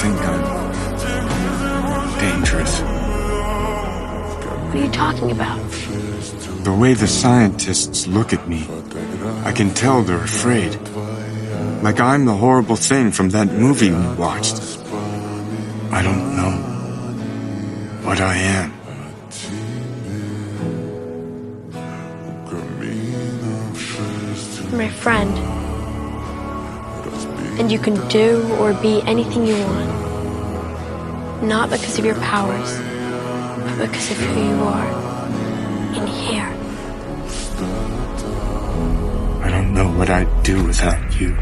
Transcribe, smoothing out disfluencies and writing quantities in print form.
think I'm dangerous. What are you talking about? The way the scientists look at me, I can tell they're afraid. Like I'm the horrible thing from that movie we watched. I don't know what I am. You're my friend. And you can do or be anything you want. Not because of your powers, but because of who you are. In here. I don't know what I'd do without you.